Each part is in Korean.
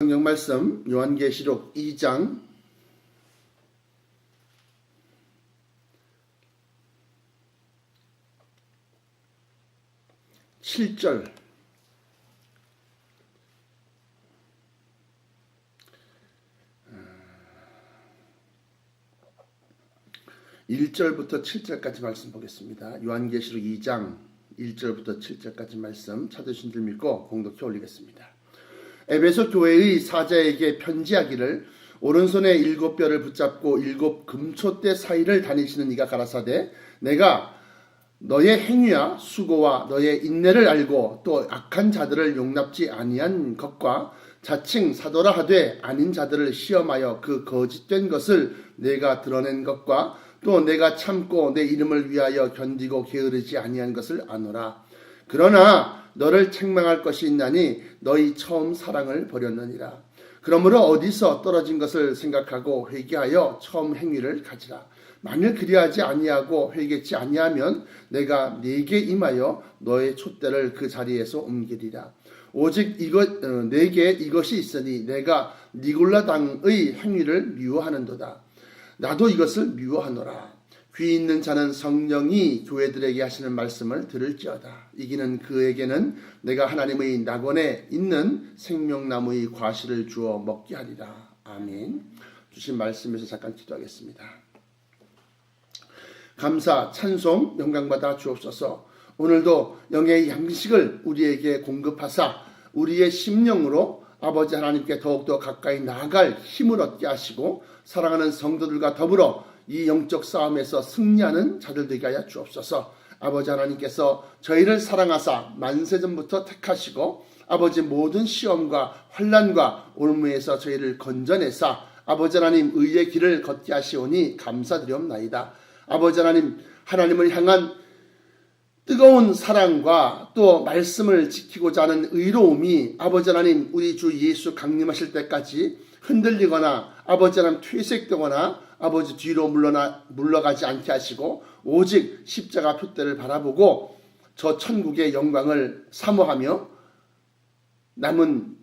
성경 말씀 요한계시록 2장 7절 1절부터 7절까지 말씀 보겠습니다. 요한계시록 2장 1절부터 7절까지 말씀 찾으신 줄 믿고 공독해 올리겠습니다. 에베소 교회의 사자에게 편지하기를 오른손에 7뼈를 붙잡고 7 금초대 사이를 다니시는 이가 가라사대 내가 너의 행위와 수고와 너의 인내를 알고 또 악한 자들을 용납지 아니한 것과 자칭 사도라 하되 아닌 자들을 시험하여 그 거짓된 것을 내가 드러낸 것과 또 내가 참고 내 이름을 위하여 견디고 게으르지 아니한 것을 아노라. 그러나 너를 책망할 것이 있나니 너희 처음 사랑을 버렸느니라. 그러므로 어디서 떨어진 것을 생각하고 회개하여 처음 행위를 가지라. 만일 그리하지 아니하고 회개치 아니하면 내가 네게 임하여 너의 촛대를 그 자리에서 옮기리라. 오직 내게 이것이 있으니 내가 니골라 당의 행위를 미워하는도다. 나도 이것을 미워하노라. 귀 있는 자는 성령이 교회들에게 하시는 말씀을 들을지어다. 이기는 그에게는 내가 하나님의 낙원에 있는 생명나무의 과실을 주어 먹게 하리라. 아멘. 주신 말씀에서 잠깐 기도하겠습니다. 감사, 찬송, 영광받아 주옵소서. 오늘도 영의 양식을 우리에게 공급하사 우리의 심령으로 아버지 하나님께 더욱더 가까이 나아갈 힘을 얻게 하시고 사랑하는 성도들과 더불어 이 영적 싸움에서 승리하는 자들 되게 하여 주옵소서. 아버지 하나님께서 저희를 사랑하사 만세전부터 택하시고 아버지 모든 시험과 환난과 올무에서 저희를 건져내사 아버지 하나님 의의 길을 걷게 하시오니 감사드리옵나이다. 아버지 하나님, 하나님을 향한 뜨거운 사랑과 또 말씀을 지키고자 하는 의로움이 아버지 하나님 우리 주 예수 강림하실 때까지 흔들리거나 아버지 하나님 퇴색되거나 아버지 뒤로 물러가지 않게 하시고 오직 십자가 표대를 바라보고 저 천국의 영광을 사모하며 남은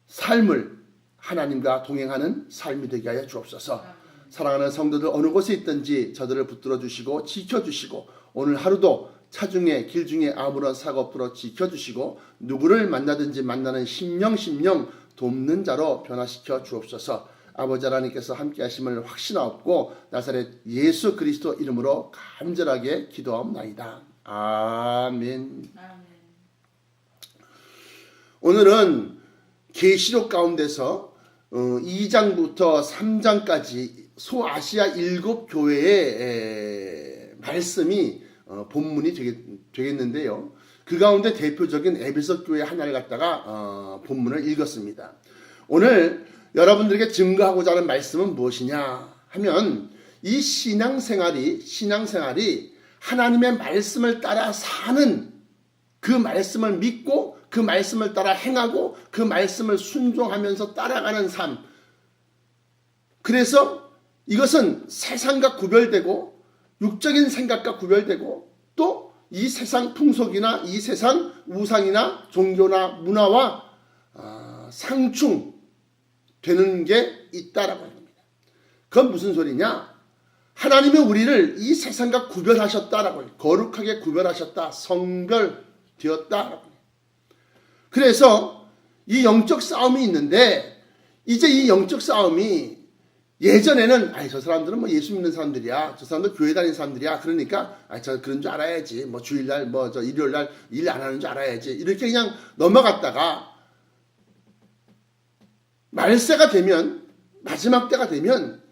삶을 하나님과 동행하는 삶이 되게 하여 주옵소서. 사랑하는 성도들 어느 곳에 있든지 저들을 붙들어 주시고 지켜주시고 오늘 하루도 차 중에 길 중에 아무런 사고 없도록 지켜주시고 누구를 만나든지 만나는 심령 돕는 자로 변화시켜 주옵소서. 아버지 하나님께서 함께 하심을 확신하옵고 나사렛 예수 그리스도 이름으로 간절하게 기도하옵나이다. 아멘. 오늘은 계시록 가운데서 2장부터 3장까지 소아시아 7교회의 말씀이 본문이 되겠는데요. 그 가운데 대표적인 에베소 교회 하나를 갖다가 본문을 읽었습니다. 오늘 여러분들에게 증거하고자 하는 말씀은 무엇이냐 하면 이 신앙생활이 하나님의 말씀을 따라 사는 그 말씀을 믿고 그 말씀을 따라 행하고 그 말씀을 순종하면서 따라가는 삶. 그래서 이것은 세상과 구별되고 육적인 생각과 구별되고 또 이 세상 풍속이나 이 세상 우상이나 종교나 문화와 상충되는 게 있다라고 합니다. 그건 무슨 소리냐? 하나님이 우리를 이 세상과 구별하셨다라고 해요. 거룩하게 구별하셨다. 성별되었다라고 해요. 그래서 이 영적 싸움이 있는데 이제 이 영적 싸움이 예전에는 저 사람들은 뭐 예수 믿는 사람들이야. 저 사람들 교회 다니는 사람들이야. 그러니까 저 그런 줄 알아야지. 뭐 주일날 저 일요일날 일 안 하는 줄 알아야지. 이렇게 그냥 넘어갔다가 말세가 되면 마지막 때가 되면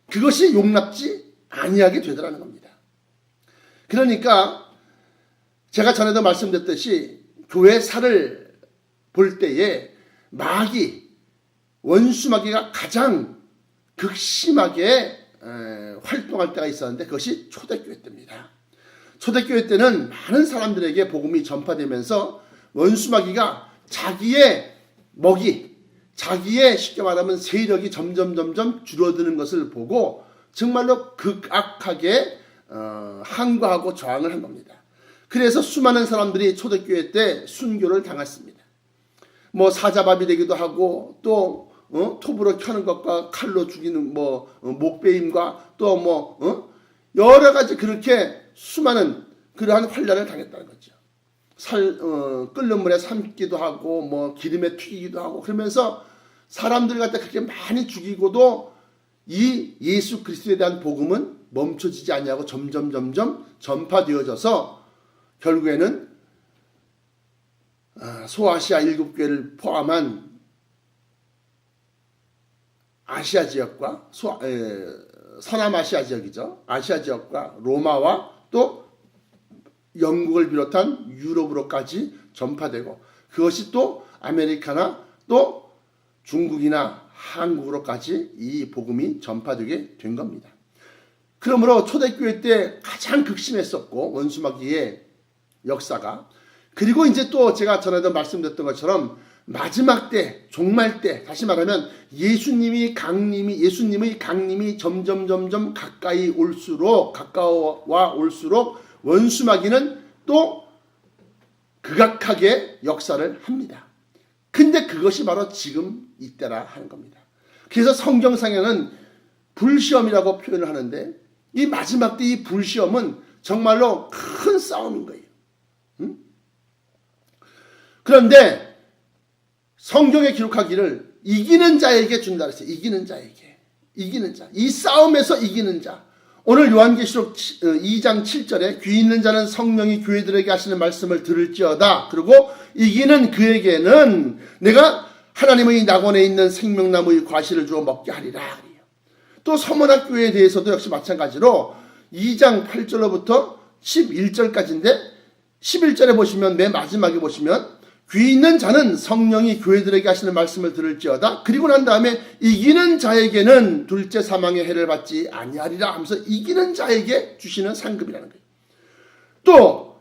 그것이 용납지 아니하게 되더라는 겁니다. 그러니까 제가 전에도 말씀드렸듯이 교회사를 볼 때에 원수 마귀가 가장 극심하게 활동할 때가 있었는데 그것이 초대교회 때입니다. 초대교회 때는 많은 사람들에게 복음이 전파되면서 원수 마귀가 자기의 자기의 쉽게 말하면 세력이 점점 줄어드는 것을 보고 정말로 극악하게 항거하고 저항을 한 겁니다. 그래서 수많은 사람들이 초대교회 때 순교를 당했습니다. 뭐 사자밥이 되기도 하고 또 톱으로 켜는 것과 칼로 죽이는 목베임과 또 여러 가지 그렇게 수많은 그러한 환란을 당했다는 거죠. 끓는 물에 삶기도 하고 기름에 튀기기도 하고 그러면서 사람들 갖다 그렇게 많이 죽이고도 이 예수 그리스도에 대한 복음은 멈춰지지 않냐고 점점 전파되어져서 결국에는 소아시아 7교회를 포함한 아시아 지역과 서남아시아 지역이죠. 아시아 지역과 로마와 또 영국을 비롯한 유럽으로까지 전파되고 그것이 또 아메리카나 또 중국이나 한국으로까지 이 복음이 전파되게 된 겁니다. 그러므로 초대교회 때 가장 극심했었고 원수마귀의 역사가 그리고 이제 또 제가 전에도 말씀드렸던 것처럼 마지막 때 종말 때 다시 말하면 예수님의 강림이 점점 가까워와 올수록 원수마귀는 또 극악하게 역사를 합니다. 근데 그것이 바로 지금 이때라 하는 겁니다. 그래서 성경상에는 불시험이라고 표현을 하는데 이 마지막 때 이 불시험은 정말로 큰 싸움인 거예요. 그런데 성경에 기록하기를 이기는 자에게 준다 그랬어요. 이기는 자에게. 이기는 자. 이 싸움에서 이기는 자. 오늘 요한계시록 2장 7절에 귀 있는 자는 성령이 교회들에게 하시는 말씀을 들을지어다. 그리고 이기는 그에게는 내가 하나님의 낙원에 있는 생명나무의 과실을 주어 먹게 하리라. 또 서문학교회에 대해서도 역시 마찬가지로 2장 8절로부터 11절까지인데 11절에 보시면 맨 마지막에 보시면 귀 있는 자는 성령이 교회들에게 하시는 말씀을 들을지어다. 그리고 난 다음에 이기는 자에게는 둘째 사망의 해를 받지 아니하리라 하면서 이기는 자에게 주시는 상급이라는 거예요. 또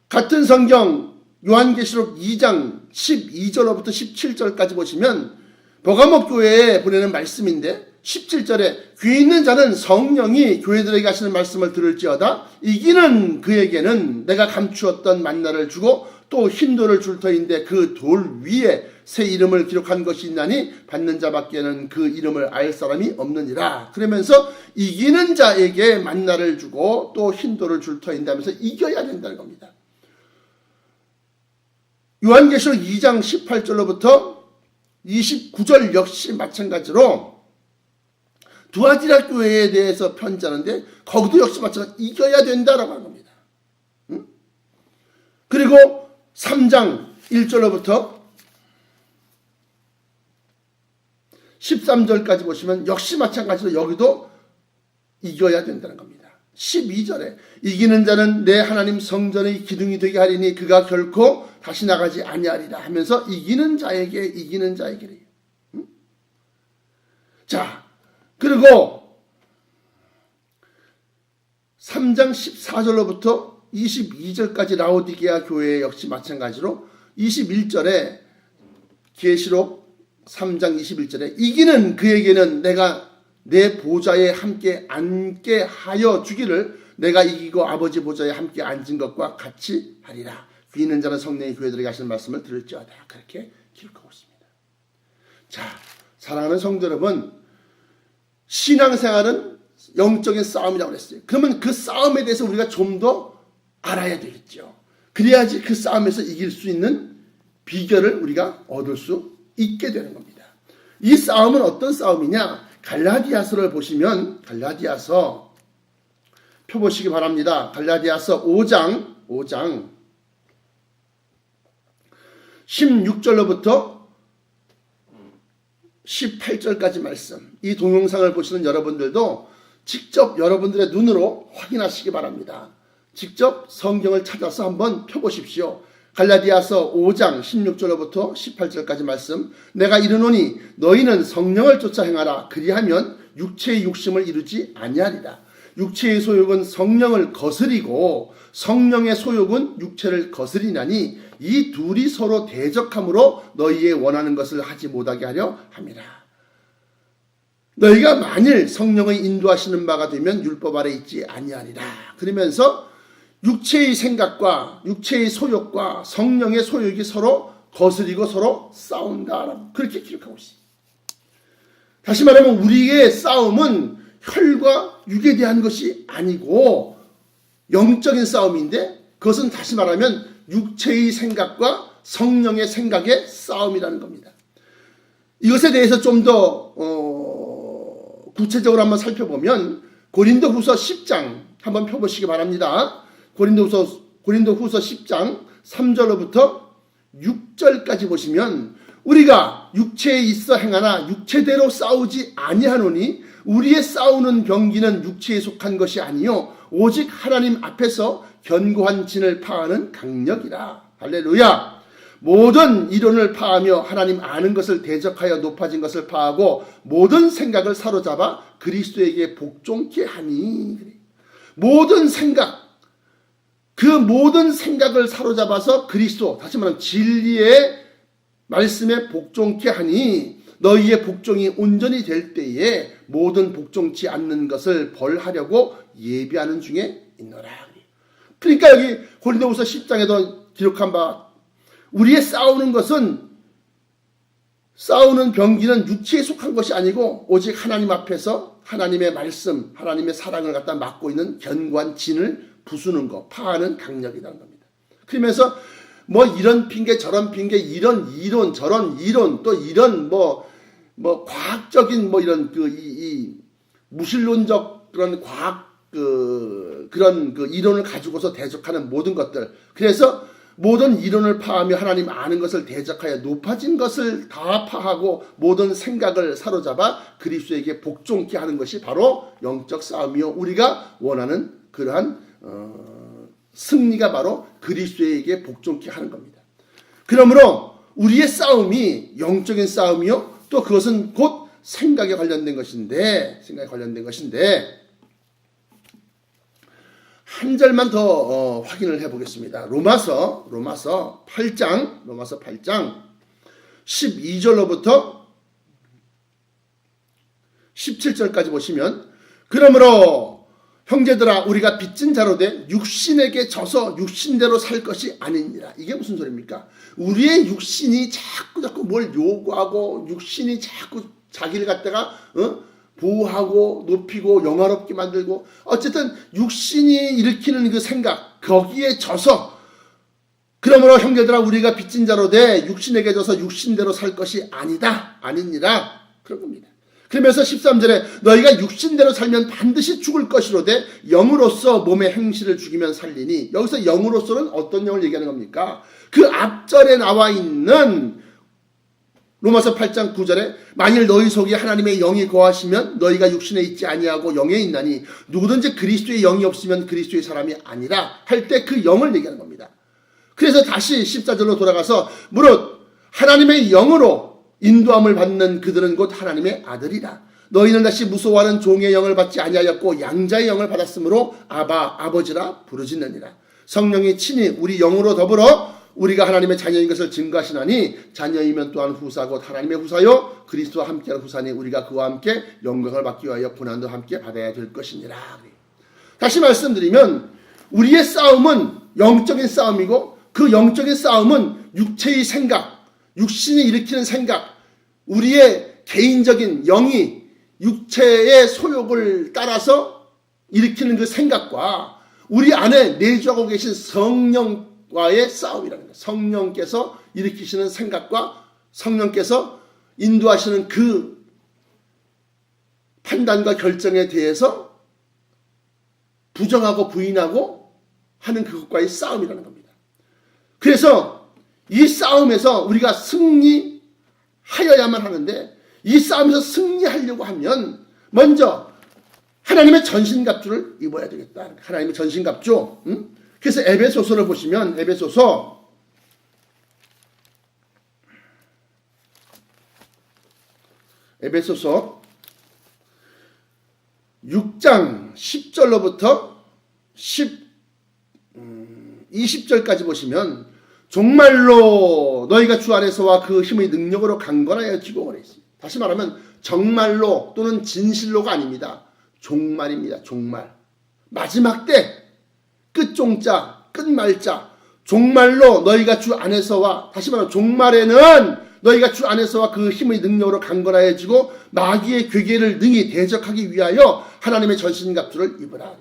같은 성경 요한계시록 2장 12절로부터 17절까지 보시면 버가모 교회에 보내는 말씀인데 17절에 귀 있는 자는 성령이 교회들에게 하시는 말씀을 들을지어다. 이기는 그에게는 내가 감추었던 만나를 주고 또 흰 돌을 줄 터인데 그 돌 위에 새 이름을 기록한 것이 있나니 받는 자밖에는 그 이름을 알 사람이 없느니라. 그러면서 이기는 자에게 만나를 주고 또 흰 돌을 줄 터인데 하면서 이겨야 된다는 겁니다. 요한계시록 2장 18절로부터 29절 역시 마찬가지로 두아디라 교회에 대해서 편지하는데 거기도 역시 마찬가지로 이겨야 된다라고 하는 겁니다. 그리고 3장 1절로부터 13절까지 보시면 역시 마찬가지로 여기도 이겨야 된다는 겁니다. 12절에 이기는 자는 내 하나님 성전의 기둥이 되게 하리니 그가 결코 다시 나가지 아니하리라 하면서 이기는 자에게래요. 자, 그리고 3장 14절로부터 22절까지 라오디게아 교회 역시 마찬가지로 21절에 계시록 3장 21절에 이기는 그에게는 내가 내 보좌에 함께 앉게 하여 주기를 내가 이기고 아버지 보좌에 함께 앉은 것과 같이 하리라. 귀 있는 자는 성령이 교회들에게 하시는 말씀을 들을지어다. 그렇게 기록하고 있습니다. 자, 사랑하는 성도 여러분, 신앙생활은 영적인 싸움이라고 했어요. 그러면 그 싸움에 대해서 우리가 좀 더 알아야 되겠죠. 그래야지 그 싸움에서 이길 수 있는 비결을 우리가 얻을 수 있게 되는 겁니다. 이 싸움은 어떤 싸움이냐? 갈라디아서를 보시면 갈라디아서 펴보시기 바랍니다. 갈라디아서 5장 16절로부터 18절까지 말씀. 이 동영상을 보시는 여러분들도 직접 여러분들의 눈으로 확인하시기 바랍니다. 직접 성경을 찾아서 한번 펴보십시오. 갈라디아서 5장 16절로부터 18절까지 말씀. 내가 이르노니 너희는 성령을 쫓아 행하라. 그리하면 육체의 욕심을 이루지 아니하리라. 육체의 소욕은 성령을 거스리고 성령의 소욕은 육체를 거스리나니 이 둘이 서로 대적함으로 너희의 원하는 것을 하지 못하게 하려 함이라. 너희가 만일 성령의 인도하시는 바가 되면 율법 아래 있지 아니하리라. 그러면서 육체의 생각과 육체의 소욕과 성령의 소욕이 서로 거스리고 서로 싸운다라고 그렇게 기록하고 있습니다. 다시 말하면 우리의 싸움은 혈과 육에 대한 것이 아니고 영적인 싸움인데 그것은 다시 말하면 육체의 생각과 성령의 생각의 싸움이라는 겁니다. 이것에 대해서 좀 더 구체적으로 한번 살펴보면 고린도후서 10장 한번 펴보시기 바랍니다. 고린도후서 10장 3절로부터 6절까지 보시면 우리가 육체에 있어 행하나 육체대로 싸우지 아니하노니 우리의 싸우는 경기는 육체에 속한 것이 아니요 오직 하나님 앞에서 견고한 진을 파하는 강력이라. 할렐루야. 모든 이론을 파하며 하나님 아는 것을 대적하여 높아진 것을 파하고 모든 생각을 사로잡아 그리스도에게 복종케 하니. 모든 생각, 그 모든 생각을 사로잡아서 그리스도, 다시 말하면 진리의 말씀에 복종케 하니 너희의 복종이 온전히 될 때에 모든 복종치 않는 것을 벌하려고 예비하는 중에 있노라. 그러니까 여기 고린도후서 10장에도 기록한 바 우리의 싸우는 병기는 육체에 속한 것이 아니고 오직 하나님 앞에서 하나님의 말씀, 하나님의 사랑을 갖다 맡고 있는 견고한 진을 부수는 것, 파하는 강력이라는 겁니다. 그러면서 뭐 이런 핑계 저런 핑계 이런 이론 저런 이론 또 이런 뭐 과학적인 뭐 이런 이 무신론적 그런 과학 그런 이론을 가지고서 대적하는 모든 것들. 그래서 모든 이론을 파하며 하나님 아는 것을 대적하여 높아진 것을 다 파하고 모든 생각을 사로잡아 그리스도에게 복종케 하는 것이 바로 영적 싸움이요 우리가 원하는 그러한 승리가 바로 그리스도에게 복종케 하는 겁니다. 그러므로 우리의 싸움이 영적인 싸움이요 또 그것은 곧 생각에 관련된 것인데 한 절만 더 확인을 해보겠습니다. 로마서 8장 12절로부터 17절까지 보시면 그러므로 형제들아 우리가 빚진 자로 돼 육신에게 져서 육신대로 살 것이 아니니라. 이게 무슨 소리입니까? 우리의 육신이 자꾸 뭘 요구하고 육신이 자꾸 자기를 갖다가 보호하고 높이고 영화롭게 만들고 어쨌든 육신이 일으키는 그 생각 거기에 져서 그러므로 형제들아 우리가 빚진 자로 돼 육신에게 져서 육신대로 살 것이 아니니라 그런 겁니다. 그러면서 13절에 너희가 육신대로 살면 반드시 죽을 것이로되 영으로서 몸의 행실을 죽이면 살리니 여기서 영으로서는 어떤 영을 얘기하는 겁니까? 그 앞절에 나와 있는 로마서 8장 9절에 만일 너희 속에 하나님의 영이 거하시면 너희가 육신에 있지 아니하고 영에 있나니 누구든지 그리스도의 영이 없으면 그리스도의 사람이 아니라 할 때 그 영을 얘기하는 겁니다. 그래서 다시 14절로 돌아가서 무릇 하나님의 영으로 인도함을 받는 그들은 곧 하나님의 아들이라. 너희는 다시 무서워하는 종의 영을 받지 아니하였고 양자의 영을 받았으므로 아버지라 부르짖느니라. 성령이 친히 우리 영으로 더불어 우리가 하나님의 자녀인 것을 증거하시나니 자녀이면 또한 후사 곧 하나님의 후사요 그리스도와 함께하는 후사니 우리가 그와 함께 영광을 받기 위하여 고난도 함께 받아야 될 것이니라. 다시 말씀드리면 우리의 싸움은 영적인 싸움이고 그 영적인 싸움은 육체의 생각, 육신이 일으키는 생각, 우리의 개인적인 영이 육체의 소욕을 따라서 일으키는 그 생각과 우리 안에 내주하고 계신 성령과의 싸움이라는 거예요. 성령께서 일으키시는 생각과 성령께서 인도하시는 그 판단과 결정에 대해서 부정하고 부인하고 하는 그것과의 싸움이라는 겁니다. 그래서 이 싸움에서 우리가 승리하여야만 하는데 이 싸움에서 승리하려고 하면 먼저 하나님의 전신갑주를 입어야 되겠다. 하나님의 전신갑주. 그래서 에베소서를 보시면 에베소서 6장 10절로부터 20절까지 보시면 정말로 너희가 주 안에서와 그 힘의 능력으로 강건하여 지고 있습니다. 다시 말하면 정말로 또는 진실로가 아닙니다. 종말입니다. 종말. 마지막 때 끝종자 끝말자 종말로 너희가 주 안에서와, 다시 말하면 종말에는 너희가 주 안에서와 그 힘의 능력으로 강건하여지고 마귀의 괴계를 능히 대적하기 위하여 하나님의 전신갑주를 입으라.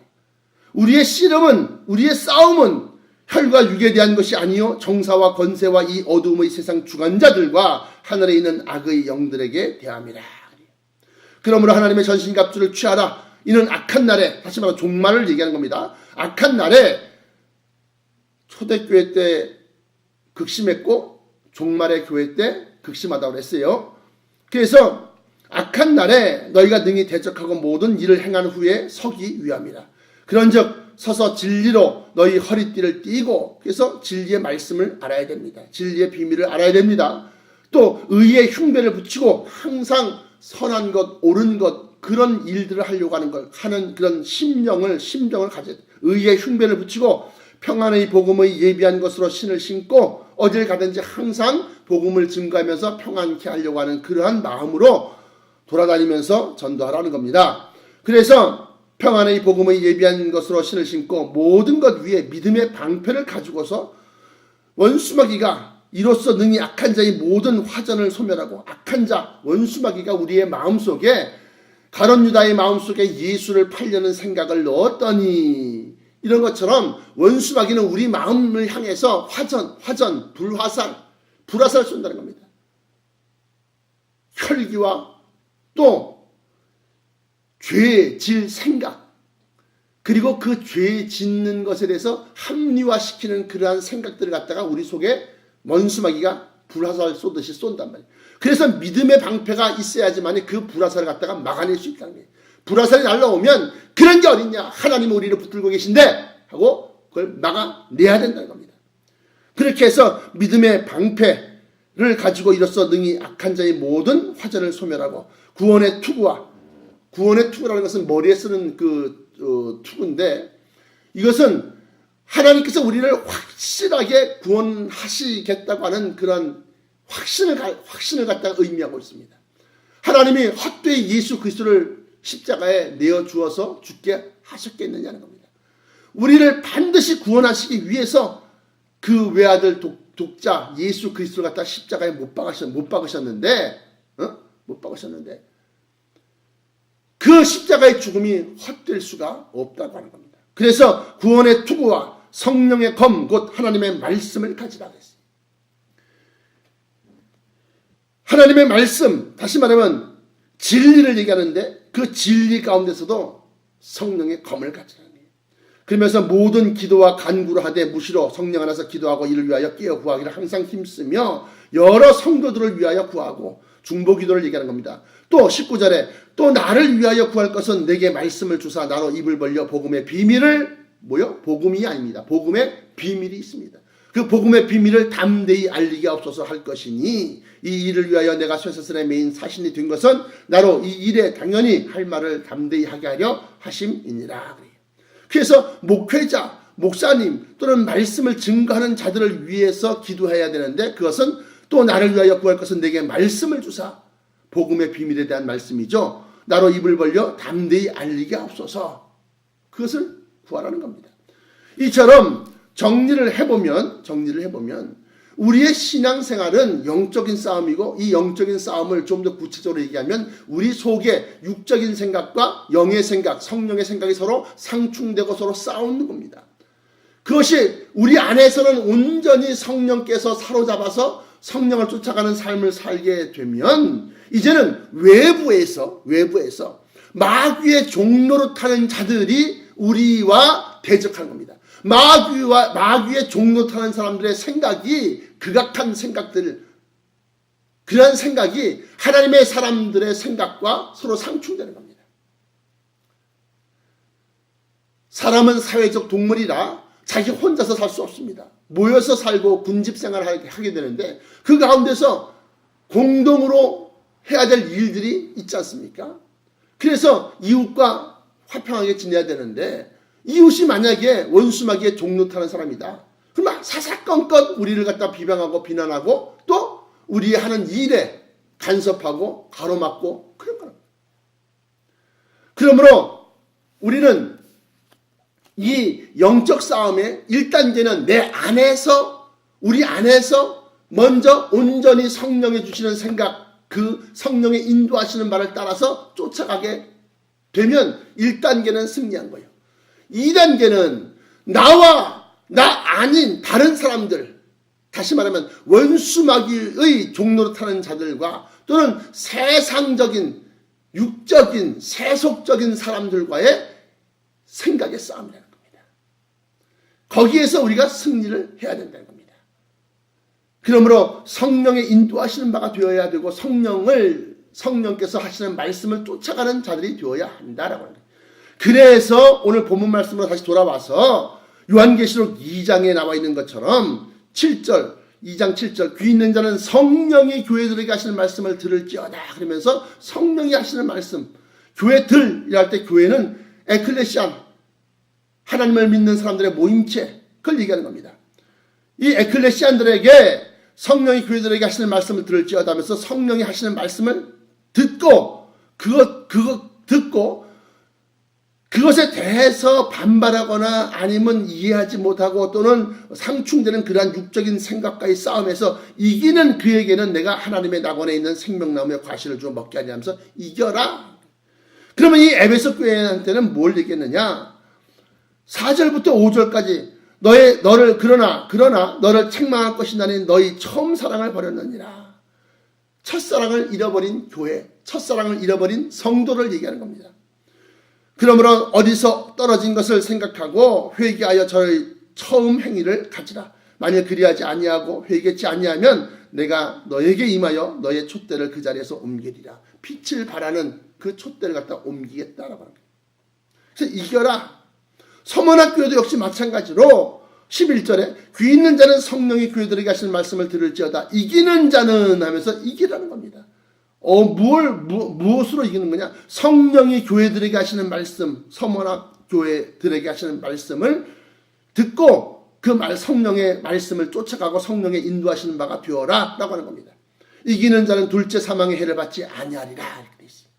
우리의 씨름은, 우리의 싸움은 혈과 육에 대한 것이 아니요 정사와 권세와 이 어두움의 세상 주관자들과 하늘에 있는 악의 영들에게 대함이라. 그러므로 하나님의 전신갑주를 취하라. 이는 악한 날에, 다시 말하면 종말을 얘기하는 겁니다. 악한 날에 초대교회 때 극심했고 종말의 교회 때 극심하다고 그랬어요. 그래서 악한 날에 너희가 능히 대적하고 모든 일을 행한 후에 서기 위함이라. 그런즉 서서 진리로 너희 허리띠를 띠고, 그래서 진리의 말씀을 알아야 됩니다. 진리의 비밀을 알아야 됩니다. 또 의의 흉배를 붙이고 항상 선한 것, 옳은 것, 그런 일들을 하려고 하는 그런 심정을 가져야 돼요. 의의 흉배를 붙이고 평안의 복음의 예비한 것으로 신을 신고 어딜 가든지 항상 복음을 증거하면서 평안케 하려고 하는 그러한 마음으로 돌아다니면서 전도하라는 겁니다. 그래서 평안의 복음의 예비한 것으로 신을 신고 모든 것 위에 믿음의 방패를 가지고서 원수마귀가 이로써 능히 악한 자의 모든 화전을 소멸하고, 악한 자, 원수마귀가 우리의 마음속에, 가룟 유다의 마음속에 예수를 팔려는 생각을 넣었더니, 이런 것처럼 원수마귀는 우리 마음을 향해서 화전, 불화살 쏜다는 겁니다. 혈기와 또 죄 질 생각, 그리고 그 죄 짓는 것에 대해서 합리화시키는 그러한 생각들을 갖다가 우리 속에 원수마귀가 불화살 쏘듯이 쏜단 말이에요. 그래서 믿음의 방패가 있어야지만 그 불화살을 갖다가 막아낼 수 있다는 거예요. 불화살이 날라오면 그런 게 어딨냐, 하나님은 우리를 붙들고 계신데 하고 그걸 막아내야 된다는 겁니다. 그렇게 해서 믿음의 방패를 가지고 이로써 능히 악한 자의 모든 화전을 소멸하고, 구원의 투구라는 것은 머리에 쓰는 투구인데, 이것은 하나님께서 우리를 확실하게 구원하시겠다고 하는 그런 확신을 갖다가 의미하고 있습니다. 하나님이 헛되이 예수 그리스도를 십자가에 내어주어서 죽게 하셨겠느냐는 겁니다. 우리를 반드시 구원하시기 위해서 그 외아들 독자 예수 그리스도를 갖다 십자가에 못 박으셨는데 그 십자가의 죽음이 헛될 수가 없다고 하는 겁니다. 그래서 구원의 투구와 성령의 검, 곧 하나님의 말씀을 가지라고 했어요. 하나님의 말씀, 다시 말하면 진리를 얘기하는데 그 진리 가운데서도 성령의 검을 가지라는 거예요. 그러면서 모든 기도와 간구를 하되 무시로 성령 안에서 기도하고 이를 위하여 깨어 구하기를 항상 힘쓰며 여러 성도들을 위하여 구하고, 중보기도를 얘기하는 겁니다. 또 19절에 또 나를 위하여 구할 것은 내게 말씀을 주사 나로 입을 벌려 복음의 비밀을, 복음이 아닙니다. 복음의 비밀이 있습니다. 그 복음의 비밀을 담대히 알리게 없어서 할 것이니 이 일을 위하여 내가 쇠사슬에 매인 사신이 된 것은 나로 이 일에 당연히 할 말을 담대히 하게 하려 하심이니라. 그래서 목회자, 목사님 또는 말씀을 증거하는 자들을 위해서 기도해야 되는데, 그것은 또 나를 위하여 구할 것은 내게 말씀을 주사, 복음의 비밀에 대한 말씀이죠. 나로 입을 벌려 담대히 알리게 없어서, 그것을 구하라는 겁니다. 이처럼 정리를 해보면 우리의 신앙생활은 영적인 싸움이고, 이 영적인 싸움을 좀 더 구체적으로 얘기하면 우리 속에 육적인 생각과 영의 생각, 성령의 생각이 서로 상충되고 서로 싸우는 겁니다. 그것이 우리 안에서는 온전히 성령께서 사로잡아서 성령을 쫓아가는 삶을 살게 되면, 이제는 외부에서 마귀의 종로로 타는 자들이 우리와 대적하는 겁니다. 마귀의 종로 타는 사람들의 생각이, 극악한 생각들, 그러한 생각이 하나님의 사람들의 생각과 서로 상충되는 겁니다. 사람은 사회적 동물이라 자기 혼자서 살 수 없습니다. 모여서 살고 군집생활을 하게 되는데, 그 가운데서 공동으로 해야 될 일들이 있지 않습니까? 그래서 이웃과 화평하게 지내야 되는데, 이웃이 만약에 원수마귀의 종로 타는 사람이다, 그러면 사사건건 우리를 갖다 비방하고 비난하고 또 우리 하는 일에 간섭하고 가로막고 그런 거예요. 그러므로 우리는 이 영적 싸움의 1단계는 내 안에서, 우리 안에서 먼저 온전히 성령이 주시는 생각, 그 성령의 인도하시는 말을 따라서 쫓아가게 되면 1단계는 승리한 거예요. 2단계는 나와 나 아닌 다른 사람들, 다시 말하면 원수마귀의 종로로 타는 자들과 또는 세상적인, 육적인, 세속적인 사람들과의 생각의 싸움이라는 겁니다. 거기에서 우리가 승리를 해야 된다는 겁니다. 그러므로 성령의 인도하시는 바가 되어야 되고 성령께서 하시는 말씀을 쫓아가는 자들이 되어야 한다라고 합니다. 그래서 오늘 본문 말씀으로 다시 돌아와서 요한계시록 2장에 나와 있는 것처럼 7절, 2장 7절 귀 있는 자는 성령이 교회들에게 하시는 말씀을 들을지어다 그러면서 성령이 하시는 말씀, 교회들이라 할 때 교회는 에클레시안, 하나님을 믿는 사람들의 모임체, 그걸 얘기하는 겁니다. 이 에클레시안들에게 성령이 교회들에게 하시는 말씀을 들을지어다 하면서 성령이 하시는 말씀을 듣고 듣고 그것에 대해서 반발하거나 아니면 이해하지 못하고 또는 상충되는 그러한 육적인 생각과의 싸움에서 이기는 그에게는 내가 하나님의 낙원에 있는 생명나무의 과실을 주어 먹게 하리 하면서 이겨라. 그러면 이 에베소 교회한테는 뭘 얘기했느냐? 4절부터 5절까지 그러나 너를 책망할 것이 나니 너희 처음 사랑을 버렸느니라. 첫사랑을 잃어버린 교회, 첫사랑을 잃어버린 성도를 얘기하는 겁니다. 그러므로 어디서 떨어진 것을 생각하고 회개하여 저의 처음 행위를 가지라. 만일 그리하지 아니하고 회개치 아니하면 내가 너에게 임하여 너의 촛대를 그 자리에서 옮기리라. 빛을 발하는 그 촛대를 갖다 옮기겠다라고 합니다. 그래서 이겨라. 서문학교도 역시 마찬가지로 11절에 귀 있는 자는 성령이 교회들에게 하시는 말씀을 들을지어다. 이기는 자는 하면서 이기라는 겁니다. 무엇으로 이기는 거냐? 성령이 교회들에게 하시는 말씀, 서문학 교회들에게 하시는 말씀을 듣고 그 성령의 말씀을 쫓아가고 성령의 인도하시는 바가 되어라 라고 하는 겁니다. 이기는 자는 둘째 사망의 해를 받지 아니하리라 이렇게 되어 있습니다.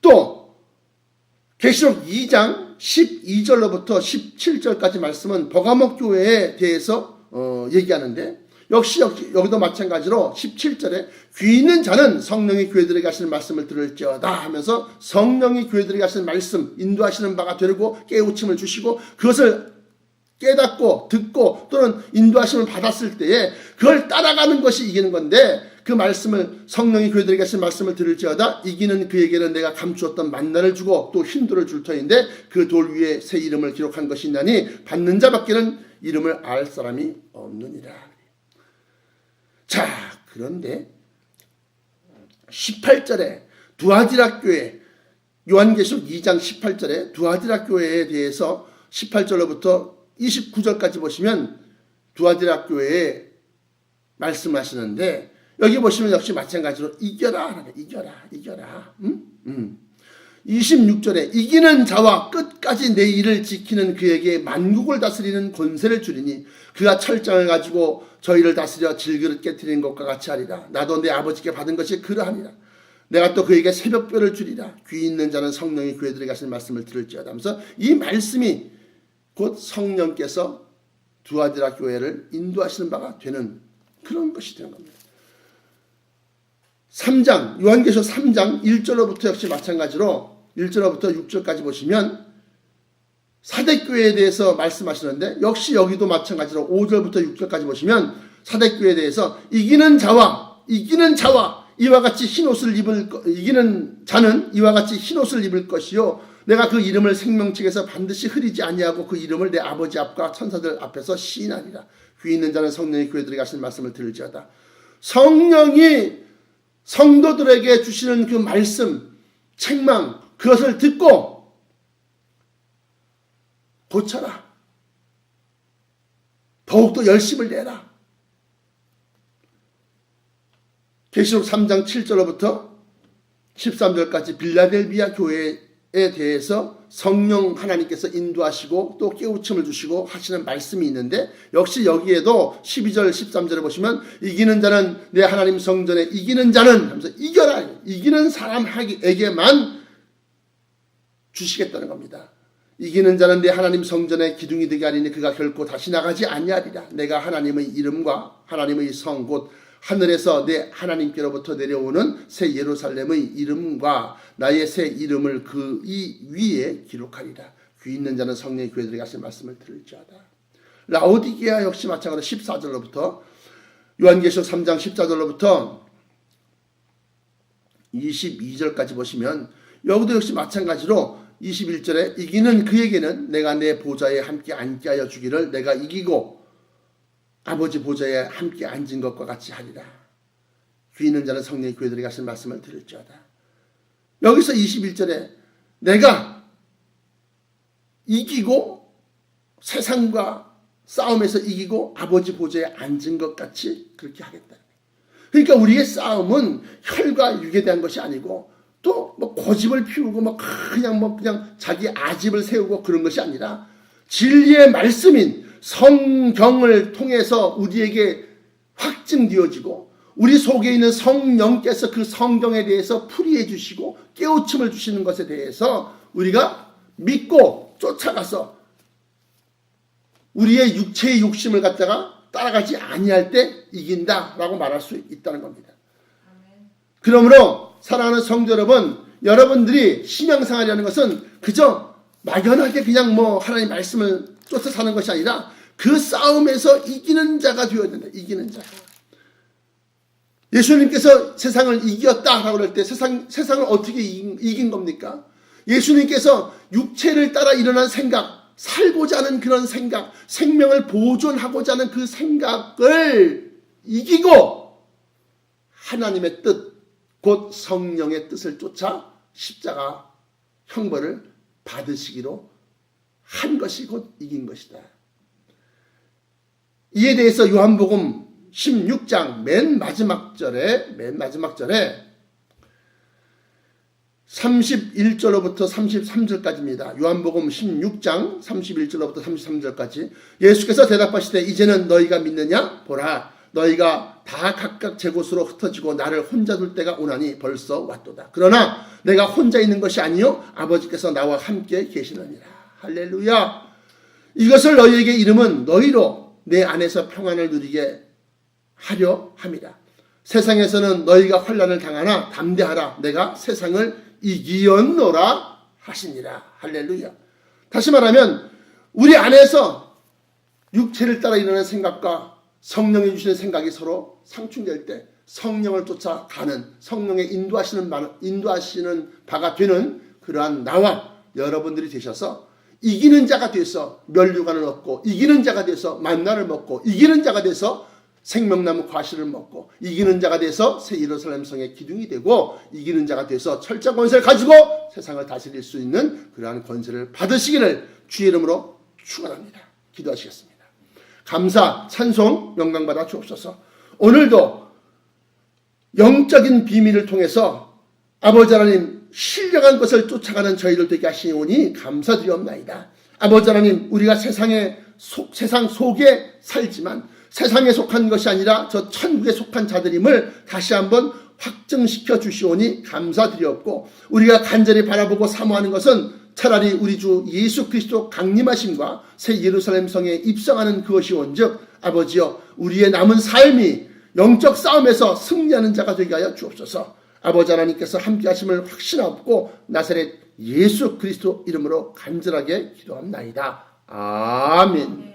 또 계시록 2장 12절로부터 17절까지 말씀은 버가목 교회에 대해서 얘기하는데 역시 여기도 마찬가지로 17절에 귀 있는 자는 성령이 교회들에게 하시는 말씀을 들을지어다 하면서 성령이 교회들에게 하시는 말씀, 인도하시는 바가 되고 깨우침을 주시고 그것을 깨닫고 듣고 또는 인도하심을 받았을 때에 그걸 따라가는 것이 이기는 건데 그 말씀을 성령이 교회들에게 하시는 말씀을 들을지어다 이기는 그에게는 내가 감추었던 만나를 주고 또 흰돌을 줄 터인데 그 돌 위에 새 이름을 기록한 것이 있나니 받는 자밖에는 이름을 알 사람이 없느니라. 자, 그런데 18절에 두아디라 교회, 요한계시록 2장 18절에 두아디라 교회에 대해서 18절로부터 29절까지 보시면 두아디라 교회에 말씀하시는데 여기 보시면 역시 마찬가지로 이겨라. 26절에 이기는 자와 끝까지 내 일을 지키는 그에게 만국을 다스리는 권세를 주리니 그가 철장을 가지고 저희를 다스려 질그릇 깨트리는 것과 같이 하리라. 나도 내 아버지께 받은 것이 그러하니라. 내가 또 그에게 새벽별을 주리라. 귀 있는 자는 성령이 교회들에게 하시는 말씀을 들을지어다 하면서 이 말씀이 곧 성령께서 두아디라 교회를 인도하시는 바가 되는 그런 것이 되는 겁니다. 3장, 요한계시록 3장 1절로부터 역시 마찬가지로 1절로부터 6절까지 보시면 사대교회에 대해서 말씀하시는데 역시 여기도 마찬가지로 5절부터 6절까지 보시면 사대교회에 대해서 이기는 자와 이와 같이 흰옷을 이기는 자는 이와 같이 흰옷을 입을 것이요 내가 그 이름을 생명책에서 반드시 흐리지 아니하고 그 이름을 내 아버지 앞과 천사들 앞에서 시인하리라. 귀 있는 자는 성령이 교회들에게 하시는 말씀을 들을지어다. 성령이 성도들에게 주시는 그 말씀, 책망, 그것을 듣고 고쳐라. 더욱더 열심을 내라. 계시록 3장 7절로부터 13절까지 빌라델비아 교회에 대해서 성령 하나님께서 인도하시고 또 깨우침을 주시고 하시는 말씀이 있는데 역시 여기에도 12절 13절에 보시면 이기는 자는 내 하나님 성전에 이기는 자는 하면서 이겨라. 이기는 사람에게만 주시겠다는 겁니다. 이기는 자는 내 하나님 성전의 기둥이 되게 하리니 그가 결코 다시 나가지 아니하리라. 내가 하나님의 이름과 하나님의 성 곧 하늘에서 내 하나님께로부터 내려오는 새 예루살렘의 이름과 나의 새 이름을 그 이 위에 기록하리라. 귀 있는 자는 성령의 교회들에게 하신 말씀을 들을지어다. 라오디게아 역시 마찬가지로 14절로부터 요한계시록 3장 14절로부터 22절까지 보시면 여기도 역시 마찬가지로 21절에 이기는 그에게는 내가 내 보좌에 함께 앉게 하여 주기를 내가 이기고 아버지 보좌에 함께 앉은 것과 같이 하리라. 귀 있는 자는 성령의 교회들에게 하신 말씀을 들을지어다. 여기서 21절에 내가 이기고 세상과 싸움에서 이기고 아버지 보좌에 앉은 것 같이 그렇게 하겠다. 그러니까 우리의 싸움은 혈과 육에 대한 것이 아니고 또 뭐 고집을 피우고 그냥 자기 아집을 세우고 그런 것이 아니라 진리의 말씀인 성경을 통해서 우리에게 확증되어지고 우리 속에 있는 성령께서 그 성경에 대해서 풀이해 주시고 깨우침을 주시는 것에 대해서 우리가 믿고 쫓아가서 우리의 육체의 욕심을 갖다가 따라가지 아니할 때 이긴다라고 말할 수 있다는 겁니다. 그러므로 사랑하는 성도 여러분, 여러분들이 신앙생활이라는 것은 그저 막연하게 그냥 하나님 말씀을 쫓아 사는 것이 아니라 그 싸움에서 이기는 자가 되어야 된다. 이기는 자. 예수님께서 세상을 이겼다라고 할 때 세상을 어떻게 이긴 겁니까? 예수님께서 육체를 따라 일어난 생각, 살고자 하는 그런 생각, 생명을 보존하고자 하는 그 생각을 이기고 하나님의 뜻, 곧 성령의 뜻을 쫓아 십자가 형벌을 받으시기로 한 것이 곧 이긴 것이다. 이에 대해서 요한복음 16장 맨 마지막 절에 31절로부터 33절까지입니다. 요한복음 16장 31절로부터 33절까지 예수께서 대답하시되 이제는 너희가 믿느냐? 보라 너희가 다 각각 제 곳으로 흩어지고 나를 혼자 둘 때가 오나니 벌써 왔도다. 그러나 내가 혼자 있는 것이 아니요 아버지께서 나와 함께 계시느니라. 할렐루야. 이것을 너희에게 이름은 너희로 내 안에서 평안을 누리게 하려 함이라. 세상에서는 너희가 환난을 당하나 담대하라. 내가 세상을 이기었노라 하시니라. 할렐루야. 다시 말하면 우리 안에서 육체를 따라 일어나는 생각과 성령이 주시는 생각이 서로 상충될 때 성령을 쫓아가는 성령의 인도하시는 바가 되는 그러한 나와 여러분들이 되셔서 이기는 자가 돼서 면류관을 얻고 이기는 자가 돼서 만나를 먹고 이기는 자가 돼서 생명나무 과실을 먹고 이기는 자가 돼서 새 예루살렘 성의 기둥이 되고 이기는 자가 돼서 철장 권세를 가지고 세상을 다스릴 수 있는 그러한 권세를 받으시기를 주의 이름으로 축원합니다. 기도하시겠습니다. 감사, 찬송, 영광받아 주옵소서. 오늘도 영적인 비밀을 통해서 아버지 하나님 신령한 것을 쫓아가는 저희들 되게 하시오니 감사드리옵나이다. 아버지 하나님 우리가 세상 속에 살지만 세상에 속한 것이 아니라 저 천국에 속한 자들임을 다시 한번 확증시켜 주시오니 감사드리옵고 우리가 간절히 바라보고 사모하는 것은 차라리 우리 주 예수 그리스도 강림하심과 새 예루살렘 성에 입성하는 그것이온즉 아버지여 우리의 남은 삶이 영적 싸움에서 승리하는 자가 되게 하여 주옵소서. 아버지 하나님께서 함께 하심을 확신하옵고 나사렛 예수 그리스도 이름으로 간절하게 기도합나이다. 아멘.